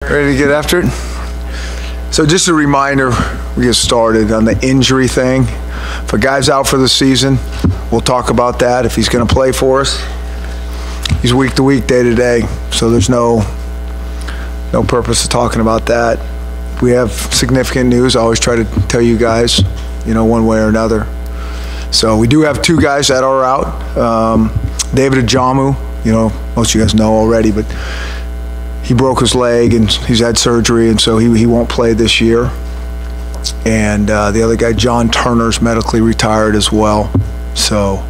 Ready to get after it? So just a reminder, we get started on the injury thing. If a guy's out for the season, we'll talk about that. If he's going to play for us, he's week to week, day to day. So there's no purpose of talking about that. We have significant news. I always try to tell you guys, one way or another. So we do have two guys that are out. David Ajamu, most of you guys know already, but he broke his leg and he's had surgery, and so he won't play this year. And the other guy, John Turner's medically retired as well. So,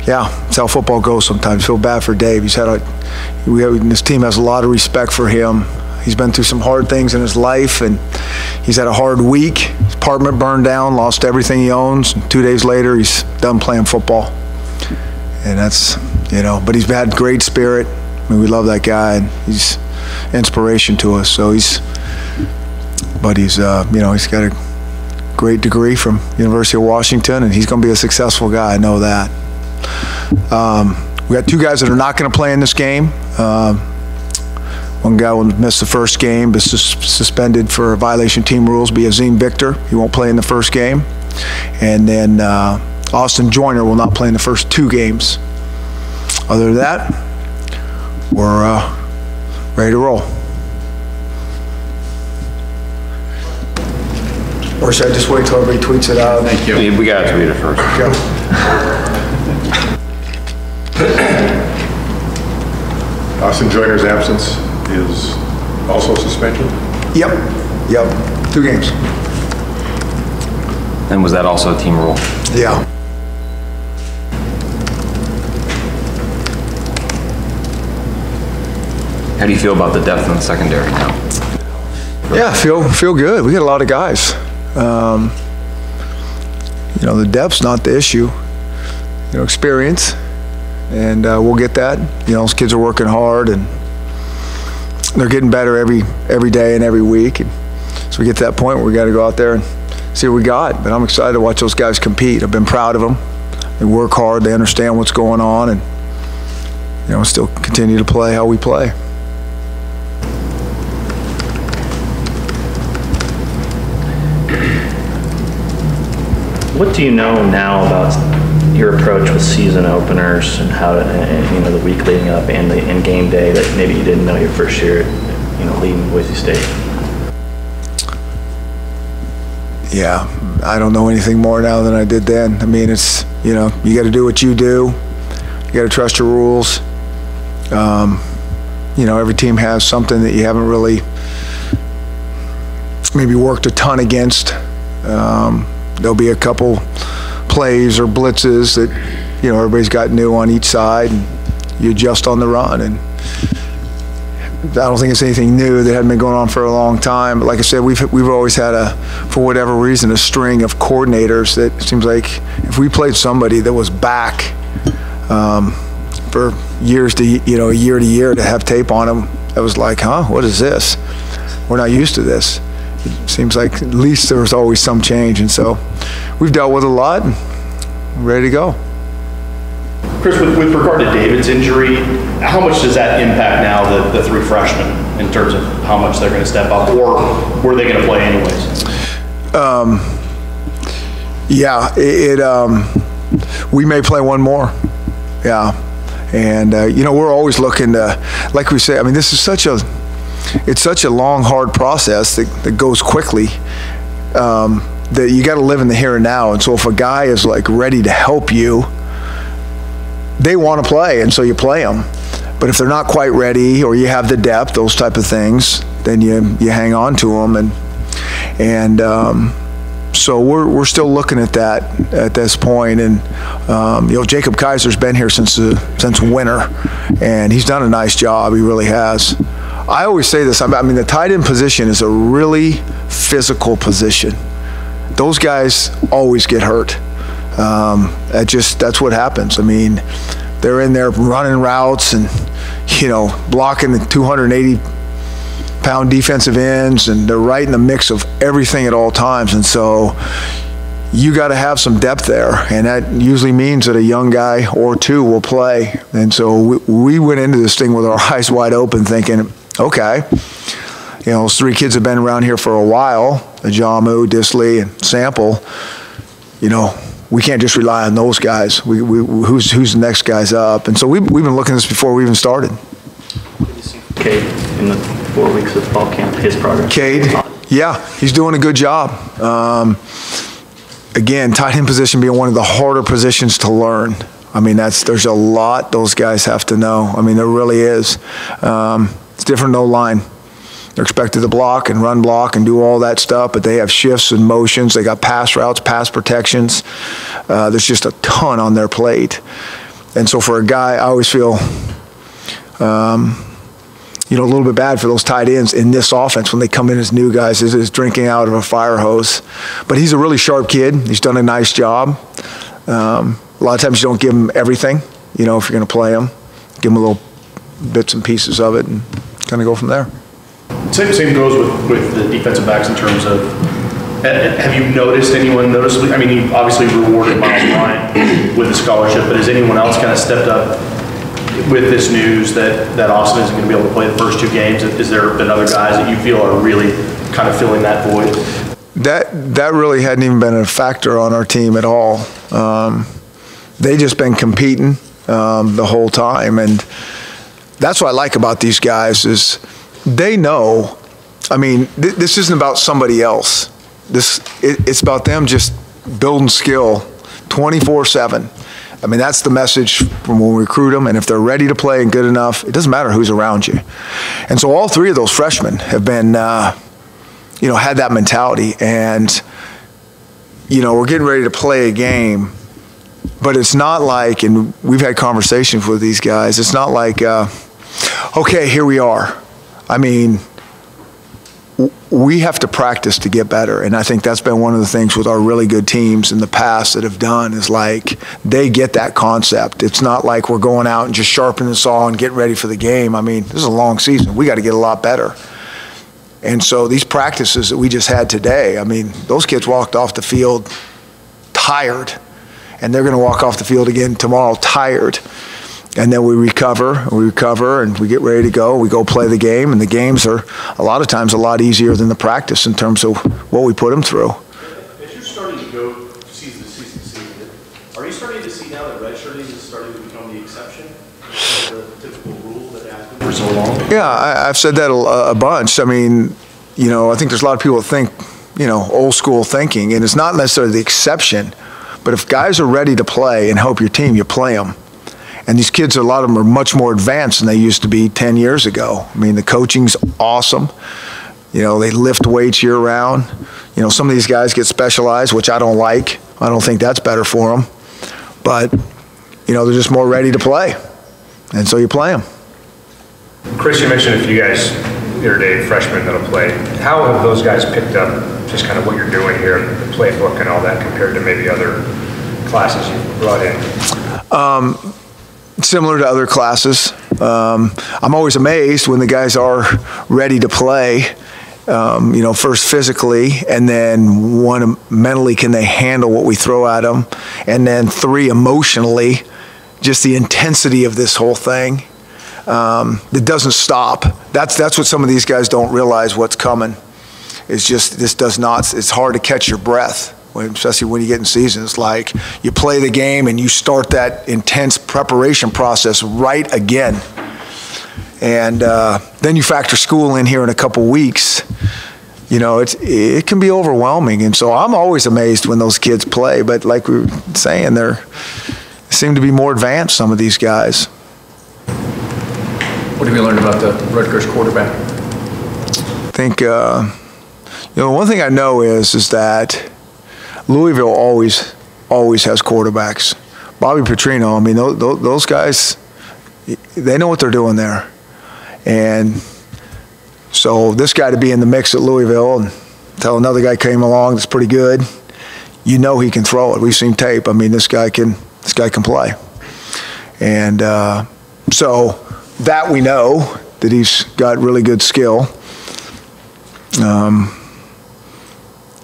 yeah, it's how football goes sometimes. Feel bad for Dave. This team has a lot of respect for him. He's been through some hard things in his life, and he's had a hard week. His apartment burned down, lost everything he owns. And 2 days later, he's done playing football. And that's, but he's had great spirit. I mean, we love that guy, and he's inspiration to us. So he's got a great degree from University of Washington, and he's going to be a successful guy. I know that. We got two guys that are not going to play in this game. One guy will miss the first game, but suspended for a violation of team rules. Be Azim Victor. He won't play in the first game, and then Austin Joyner will not play in the first two games. Other than that, we're ready to roll. Or should I just wait till everybody tweets it out? Thank you. We got to read it first. Go. Austin Joyner's absence is also suspension? Yep. 2 games. And was that also a team rule? Yeah. How do you feel about the depth in the secondary now? Yeah, feel good. We got a lot of guys. The depth's not the issue. Experience, and we'll get that. Those kids are working hard, and they're getting better every day and every week. And so we get to that point where we got to go out there and see what we got. But I'm excited to watch those guys compete. I've been proud of them. They work hard. They understand what's going on, and still continue to play how we play. What do you know now about your approach with season openers and how to, the week leading up and in game day that maybe you didn't know your first year, leading Boise State? Yeah, I don't know anything more now than I did then. I mean, it's, you got to do what you do. You got to trust your rules. Every team has something that you haven't really maybe worked a ton against. There'll be a couple plays or blitzes that, everybody's got new on each side, and you adjust on the run. And I don't think it's anything new that hadn't been going on for a long time. But like I said, we've always had for whatever reason, a string of coordinators that it seems like if we played somebody that was back for years to, year to year, to have tape on them, that was like, huh, what is this? We're not used to this. It seems like at least there was always some change, and so we've dealt with a lot, and we're ready to go. Chris, with regard to David's injury, how much does that impact now the 3 freshmen in terms of how much they're going to step up, or were they going to play anyways? We may play one more. Yeah, and we're always looking to, like we say, I mean, this is such a long, hard process that goes quickly, that you got to live in the here and now. And so if a guy is like ready to help you, they want to play, and so you play them. But if they're not quite ready, or you have the depth, those type of things, then you hang on to them. And so we're still looking at that at this point. And Jacob Kaiser's been here since winter, and he's done a nice job. He really has. I always say this, I mean, the tight end position is a really physical position. Those guys always get hurt. That's what happens. I mean, they're in there running routes and, blocking the 280-pound defensive ends, and they're right in the mix of everything at all times. And so you got to have some depth there, and that usually means that a young guy or two will play. And so we went into this thing with our eyes wide open, thinking, Okay. You know, those 3 kids have been around here for a while, Ajamu, Disley, and Sample. You know, we can't just rely on those guys. Who's the next guys up? And so we've been looking at this before we even started. Cade, in the 4 weeks of fall camp, his progress? Cade, yeah, he's doing a good job. Again, tight end position being one of the harder positions to learn. I mean, there's a lot those guys have to know. I mean, there really is. It's different no line. They're expected to block and run block and do all that stuff, but they have shifts and motions. They got pass routes, pass protections. There's just a ton on their plate. And so for a guy, I always feel, you know, a little bit bad for those tight ends in this offense when they come in as new guys, is drinking out of a fire hose. But he's a really sharp kid. He's done a nice job. A lot of times you don't give him everything, you know, if you're going to play him. Give him a little bits and pieces of it and kind of go from there. Same goes with the defensive backs in terms of, have you noticed anyone noticeably? I mean, you obviously rewarded Miles Bryant with a scholarship, but has anyone else kind of stepped up with this news that Austin isn't going to be able to play the first 2 games? Is there been other guys that you feel are really kind of filling that void? That really hadn't even been a factor on our team at all. They just been competing the whole time, and that's what I like about these guys is they know. I mean, this isn't about somebody else. It's about them just building skill 24/7. I mean, that's the message from when we recruit them, and if they're ready to play and good enough, it doesn't matter who's around you. And so all 3 of those freshmen have been, you know, had that mentality, and, you know, we're getting ready to play a game, but it's not like, and we've had conversations with these guys, it's not like, okay, here we are. I mean, we have to practice to get better, and I think that's been one of the things with our really good teams in the past that have done is like they get that concept. It's not like we're going out and just sharpening the saw and getting ready for the game. I mean, this is a long season. We got to get a lot better. And so these practices that we just had today, I mean, those kids walked off the field tired, and they're going to walk off the field again tomorrow tired. And then we recover, and we get ready to go. We go play the game, and the games are a lot of times a lot easier than the practice in terms of what we put them through. As you're starting to go season to season, are you starting to see now that redshirting is starting to become the exception to the typical rule that has been for so long? Yeah, I've said that a bunch. I mean, you know, I think there's a lot of people that think, you know, old school thinking, and it's not necessarily the exception, but if guys are ready to play and help your team, you play them. And these kids, a lot of them are much more advanced than they used to be 10 years ago. I mean, the coaching's awesome. You know, they lift weights year round. You know, some of these guys get specialized, which I don't like. I don't think that's better for them. But, you know, they're just more ready to play. And so you play them. Chris, you mentioned a few guys the other day, freshmen that'll play. How have those guys picked up just kind of what you're doing here, the playbook and all that, compared to maybe other classes you've brought in? Similar to other classes. I'm always amazed when the guys are ready to play, you know, first physically, and then 1, mentally, can they handle what we throw at them? And then 3, emotionally, just the intensity of this whole thing. It doesn't stop. That's what some of these guys don't realize what's coming. It's just, this does not, it's hard to catch your breath. Especially when you get in season. It's like you play the game and you start that intense preparation process right again. And then you factor school in here in a couple weeks. You know, it can be overwhelming. And so I'm always amazed when those kids play. But like we were saying, they seem to be more advanced, some of these guys. What have you learned about the Rutgers quarterback? I think, you know, one thing I know is that Louisville always has quarterbacks. Bobby Petrino, I mean, those guys, they know what they're doing there. And so this guy to be in the mix at Louisville and tell another guy came along that's pretty good, you know he can throw it. We've seen tape. I mean, this guy can play. And so that we know that he's got really good skill.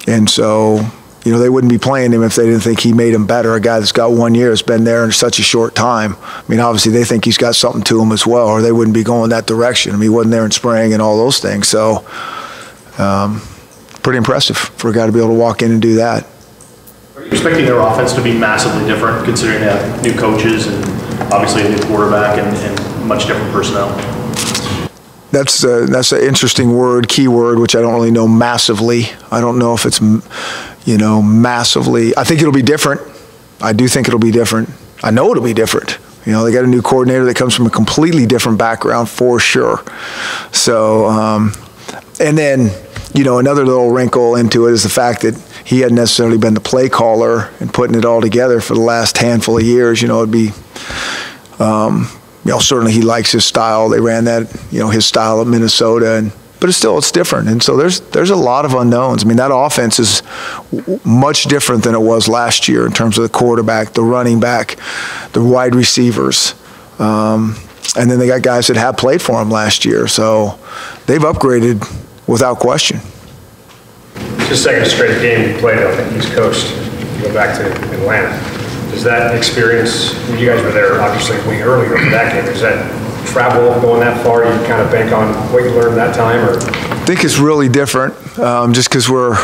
And so they wouldn't be playing him if they didn't think he made him better. A guy that's got 1 year, has been there in such a short time. I mean, obviously they think he's got something to him as well, or they wouldn't be going that direction. I mean, he wasn't there in spring and all those things. So, pretty impressive for a guy to be able to walk in and do that. Are you expecting their offense to be massively different, considering they have new coaches and obviously a new quarterback and much different personnel? That's an interesting word, key word, which I don't really know massively. I don't know if it's, massively. I think it'll be different. I do think it'll be different. I know it'll be different. They got a new coordinator that comes from a completely different background for sure. So, and then, another little wrinkle into it is the fact that he hadn't necessarily been the play caller and putting it all together for the last handful of years. It'd be, certainly he likes his style. They ran that, his style at Minnesota, but it's different. And so there's a lot of unknowns. I mean, that offense is much different than it was last year in terms of the quarterback, the running back, the wide receivers. And then they got guys that have played for him last year. So they've upgraded without question. It's the second straight game you played on the East Coast. You go back to Atlanta. Does that experience, you guys were there obviously way earlier for that game, does that travel going that far, you kind of bank on what you learned that time? Or? I think it's really different just because we're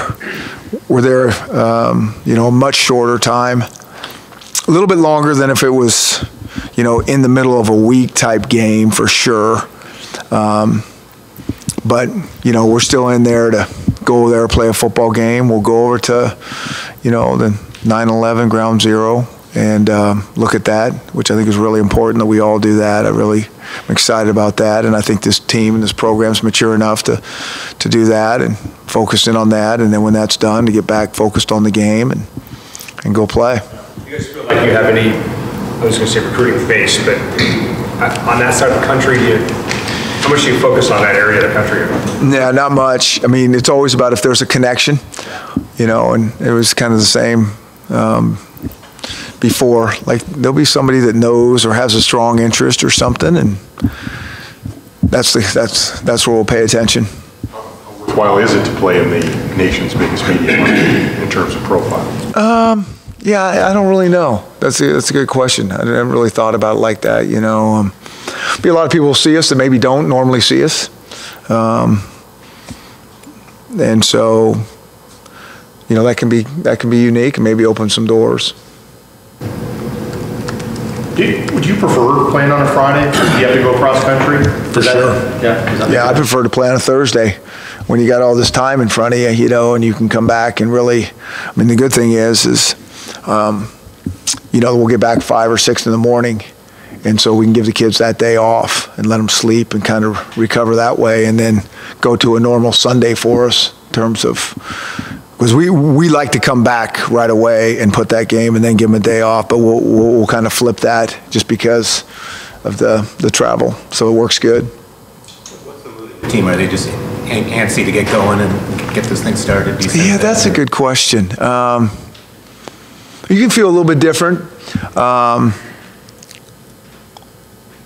there, a much shorter time. A little bit longer than if it was, in the middle of a week type game for sure. But, we're still in there to go over there, play a football game. We'll go over to, the 9/11 Ground Zero and look at that, which I think is really important that we all do that. I'm excited about that, and I think this team and this program's mature enough to do that and focus in on that. And then when that's done, to get back focused on the game and go play. You guys feel like you have any, I was going to say recruiting base, but on that side of the country, how much do you focus on that area of the country? Yeah, not much. I mean, it's always about if there's a connection, and it was kind of the same before. Like, there'll be somebody that knows or has a strong interest or something, and that's where we'll pay attention. How worthwhile is it to play in the nation's biggest media market in terms of profile? Yeah, I don't really know. That's a good question. I haven't really thought about it like that. Be a lot of people will see us that maybe don't normally see us, and so that can be unique and maybe open some doors. Would you prefer playing on a Friday? Do you have to go across country? For sure. Yeah, I prefer to play on a Thursday when you got all this time in front of you, and you can come back and really. I mean, the good thing is we'll get back 5 or 6 in the morning. And so we can give the kids that day off and let them sleep and kind of recover that way, and then go to a normal Sunday for us in terms of, because we like to come back right away and put that game and then give them a day off, but we'll kind of flip that just because of the travel. So it works good. What's the mood of the team? Are they just antsy to get going and get this thing started? Yeah, that's a good question. You can feel a little bit different.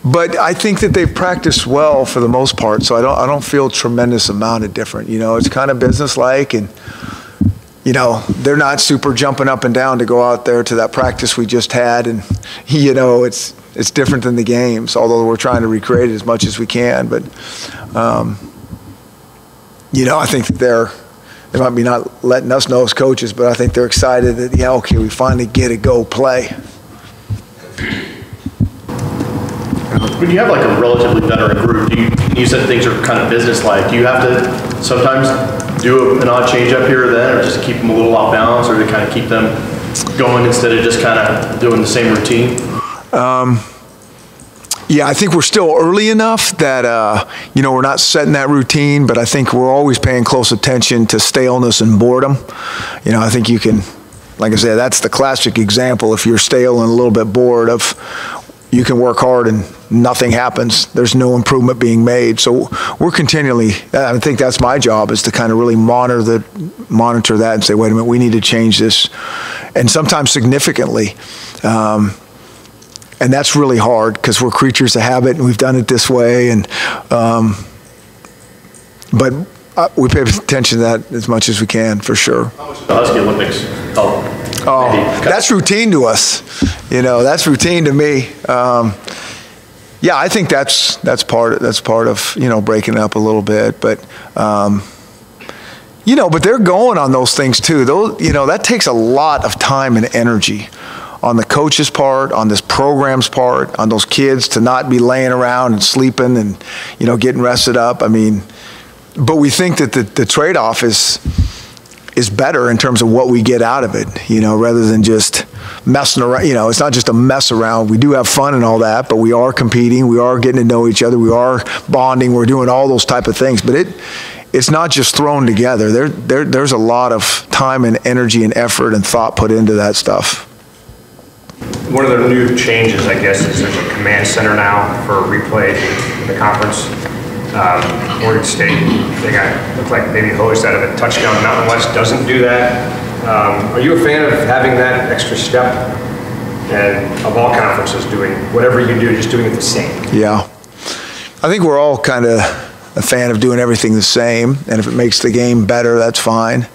But I think that they've practiced well for the most part, so I don't feel a tremendous amount of different. It's kind of businesslike, and they're not super jumping up and down to go out there to that practice we just had, and it's different than the games. Although we're trying to recreate it as much as we can, but I think that they might be not letting us know as coaches, but I think they're excited that okay, we finally get to go play. When you have like a relatively veteran group, you said things are kind of business-like. Do you have to sometimes do an odd change up here or there, or just keep them a little off balance, or to kind of keep them going instead of just kind of doing the same routine? Yeah, I think we're still early enough that, we're not setting that routine, but I think we're always paying close attention to staleness and boredom. I think you can, like I said, that's the classic example. If you're stale and a little bit bored of, you can work hard and nothing happens. There's no improvement being made. So we're continually, I think that's my job, is to kind of really monitor that and say, wait a minute, we need to change this. And sometimes significantly. And that's really hard because we're creatures of habit and we've done it this way. And but We pay attention to that as much as we can, for sure. The Husky Olympics help. Oh, that's routine to us. You know, that's routine to me. Yeah, I think that's part of you know, breaking it up a little bit, but you know, but they're going on those things too. Those, you know, that takes a lot of time and energy on the coach's part, on this program's part, on those kids to not be laying around and sleeping and, you know, getting rested up. I mean, but we think that the trade-off is better in terms of what we get out of it, you know, rather than just messing around. You know, it's not just a mess around. We do have fun and all that, but we are competing, we are getting to know each other, we are bonding, we're doing all those type of things. But it's not just thrown together. There's a lot of time and energy and effort and thought put into that stuff. One of the new changes, I guess, is there's a command center now for replay in the conference. Oregon State, they looked like maybe hosed out of a touchdown. Mountain West doesn't do that. Are you a fan of having that extra step? And of all conferences, doing whatever you do, just doing it the same? Yeah. I think we're all kind of a fan of doing everything the same, and if it makes the game better, that's fine.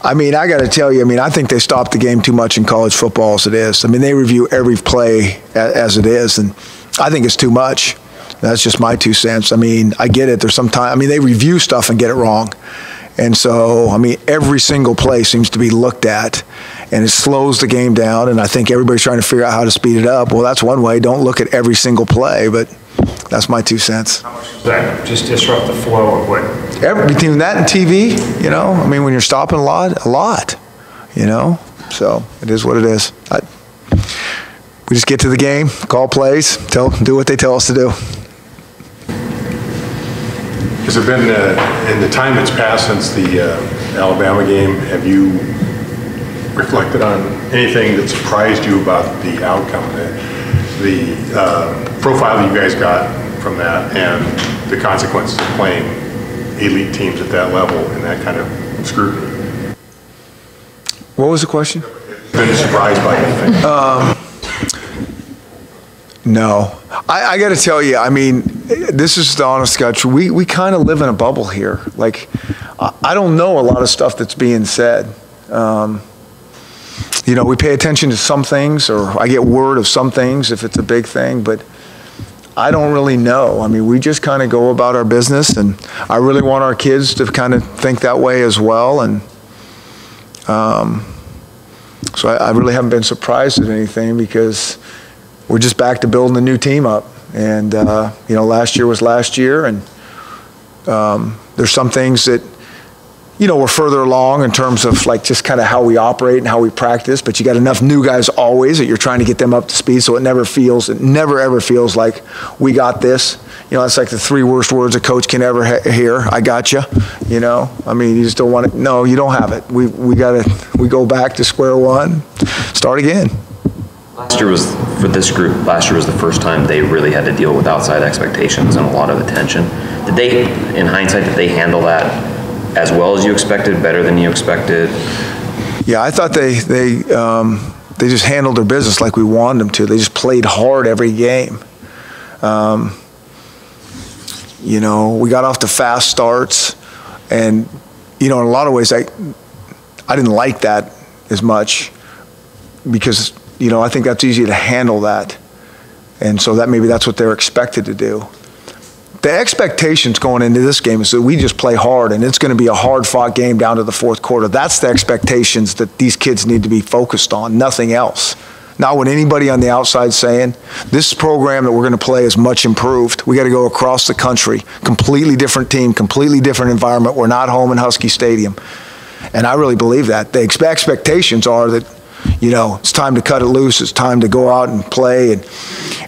I mean, I got to tell you, I mean, I think they stopped the game too much in college football as it is. I mean, they review every play as it is, and I think it's too much. That's just my 2 cents. I mean, I get it. There's some time. I mean, they review stuff and get it wrong. And so, I mean, every single play seems to be looked at, and it slows the game down, and I think everybody's trying to figure out how to speed it up. Well, that's one way. Don't look at every single play, but that's my 2 cents. How much does that just disrupt the flow of what? Between that and TV, you know, I mean, when you're stopping a lot, you know, so it is what it is. We just get to the game, call plays, do what they tell us to do. Has it been, in the time that's passed since the Alabama game, have you reflected on anything that surprised you about the outcome, the profile that you guys got from that, and the consequences of playing elite teams at that level and that kind of scrutiny? What was the question? Been surprised by anything? No. I got to tell you, I mean, this is the honest God. We kind of live in a bubble here. Like, I don't know a lot of stuff that's being said. You know, we pay attention to some things, or I get word of some things if it's a big thing, but I don't really know. I mean, we just kind of go about our business, and I really want our kids to kind of think that way as well. And so I really haven't been surprised at anything, because we're just back to building the new team up. And, you know, last year was last year, and there's some things that, you know, we're further along in terms of like just kind of how we operate and how we practice, but you got enough new guys always that you're trying to get them up to speed, so it never ever feels like we got this. You know, that's like the 3 worst words a coach can ever hear. I got you. You know, I mean, you just don't want it. No, you don't have it. We go back to square one, start again. Last year was, for this group, last year was the first time they really had to deal with outside expectations and a lot of attention. Did they, in hindsight, did they handle that as well as you expected, better than you expected? Yeah, I thought they just handled their business like we wanted them to. They just played hard every game. You know, we got off to fast starts, and, you know, in a lot of ways, I didn't like that as much, because, you know, I think that's easy to handle that. And so that maybe that's what they're expected to do. The expectations going into this game is that we just play hard, and it's going to be a hard-fought game down to the 4th quarter. That's the expectations that these kids need to be focused on, nothing else. Not what anybody on the outside saying. This program that we're going to play is much improved. We got to go across the country, completely different team, completely different environment. We're not home in Husky Stadium. And I really believe that. The expectations are that, you know, it's time to cut it loose. It's time to go out and play,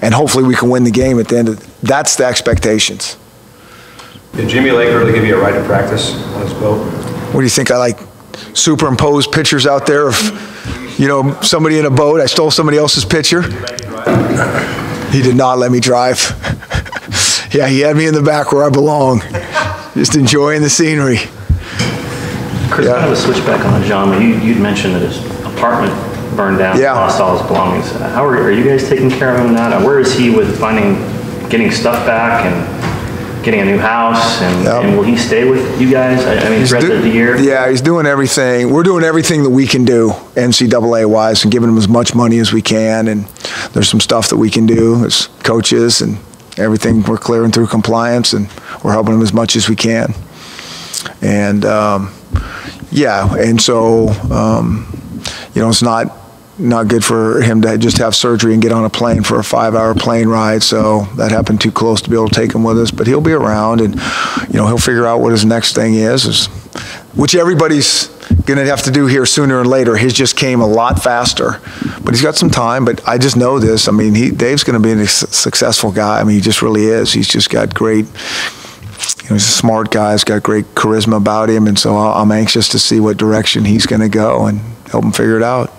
and hopefully we can win the game at the end of it. That's the expectations. Did Jimmy Lake really give you a ride to practice on his boat? What do you think? I like superimpose pictures out there of, you know, somebody in a boat. I stole somebody else's picture. He did not let me drive. Yeah, he had me in the back where I belong, just enjoying the scenery. Chris, kind of a switch back on John. You'd mentioned that his apartment burned down, yeah. Lost all his belongings. How are you guys taking care of him now? Where is he with getting stuff back and getting a new house, and, Yep. and will he stay with you guys? I mean, the rest of the year? Yeah, he's doing everything. We're doing everything that we can do NCAA-wise and giving him as much money as we can. And there's some stuff that we can do as coaches and everything. We're clearing through compliance, and we're helping him as much as we can. And, yeah, and so, you know, it's not good for him to just have surgery and get on a plane for a 5-hour plane ride. So that happened too close to be able to take him with us. But he'll be around, and you know, he'll figure out what his next thing is which everybody's going to have to do here sooner or later. His just came a lot faster, but he's got some time. But I just know this. I mean, Dave's going to be a successful guy. I mean, he just really is. He's just got great. You know, he's a smart guy. He's got great charisma about him, and so I'm anxious to see what direction he's going to go and help him figure it out.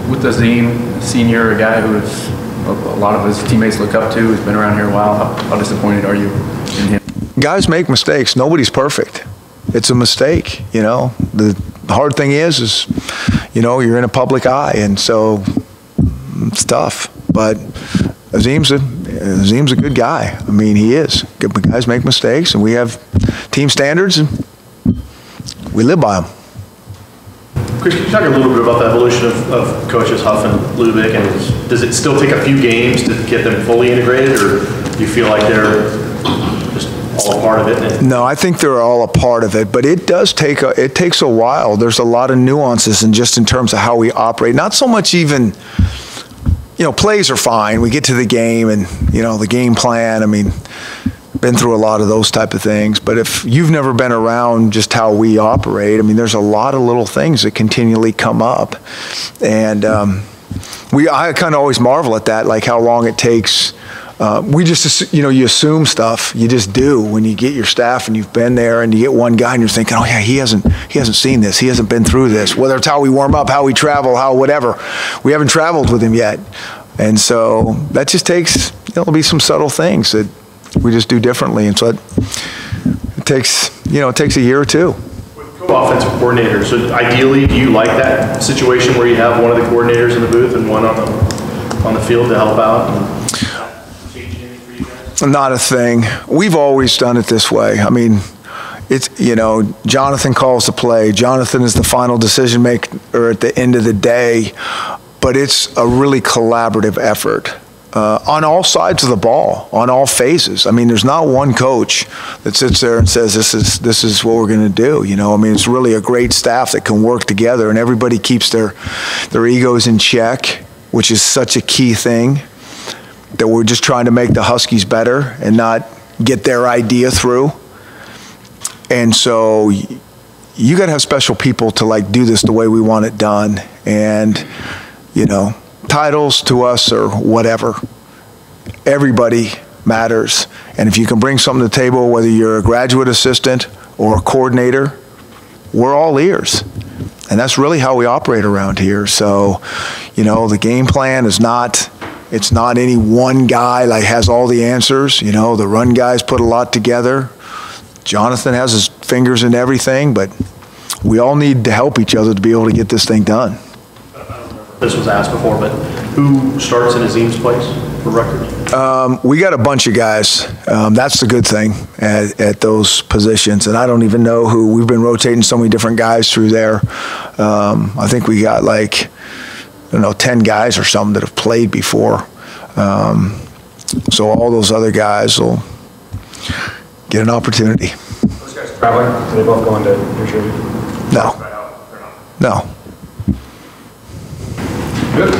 With Azim Senior, a guy who is a lot of his teammates look up to, who's been around here a while, how disappointed are you in him? Guys make mistakes. Nobody's perfect. It's a mistake, you know. The hard thing is, you know, you're in a public eye, and so it's tough. But Azim's a good guy. I mean, he is. Good guys make mistakes, and we have team standards, and we live by them. Chris, can you talk a little bit about the evolution of coaches Huff and Lubick, and does it still take a few games to get them fully integrated, or do you feel like they're just all a part of it? No, I think they're all a part of it, but it takes a while. There's a lot of nuances in terms of how we operate. Not so much even, you know, plays are fine. We get to the game and, you know, the game plan. I mean, been through a lot of those type of things, but if you've never been around just how we operate, I mean, there's a lot of little things that continually come up, and I kind of always marvel at that, like how long it takes. We just, you know, you assume stuff. You just do when you get your staff and you've been there, and you get one guy and you're thinking, oh yeah, he hasn't seen this, he hasn't been through this. Whether it's how we warm up, how we travel, how whatever, we haven't traveled with him yet, and so that just takes, you know, there'll be some subtle things that we just do differently, and so it takes, you know, it takes a year or two. With co-offensive coordinators, so ideally, do you like that situation where you have one of the coordinators in the booth and one on the field to help out? Not a thing. We've always done it this way. I mean, it's, you know, Jonathan calls the play. Jonathan is the final decision maker at the end of the day, but it's a really collaborative effort. On all sides of the ball, on all phases. I mean, there's not one coach that sits there and says, this is what we're going to do. You know, I mean, it's really a great staff that can work together, and everybody keeps their egos in check, which is such a key thing, that we're just trying to make the Huskies better and not get their idea through. And so you got to have special people to like do this the way we want it done. And, you know, titles to us or whatever, everybody matters. And if you can bring something to the table, whether you're a graduate assistant or a coordinator, we're all ears. And that's really how we operate around here. So, you know, the game plan is not, it's not any one guy like has all the answers. You know, the run guys put a lot together. Jonathan has his fingers in everything, but we all need to help each other to be able to get this thing done. This was asked before, but who starts in Azim's place for Rutgers? We got a bunch of guys. That's the good thing at those positions. And I don't even know who. We've been rotating so many different guys through there. I think we got like, I don't know, 10 guys or something that have played before. So all those other guys will get an opportunity. Those guys traveling? Are they both going to New Jersey? No. No. Good.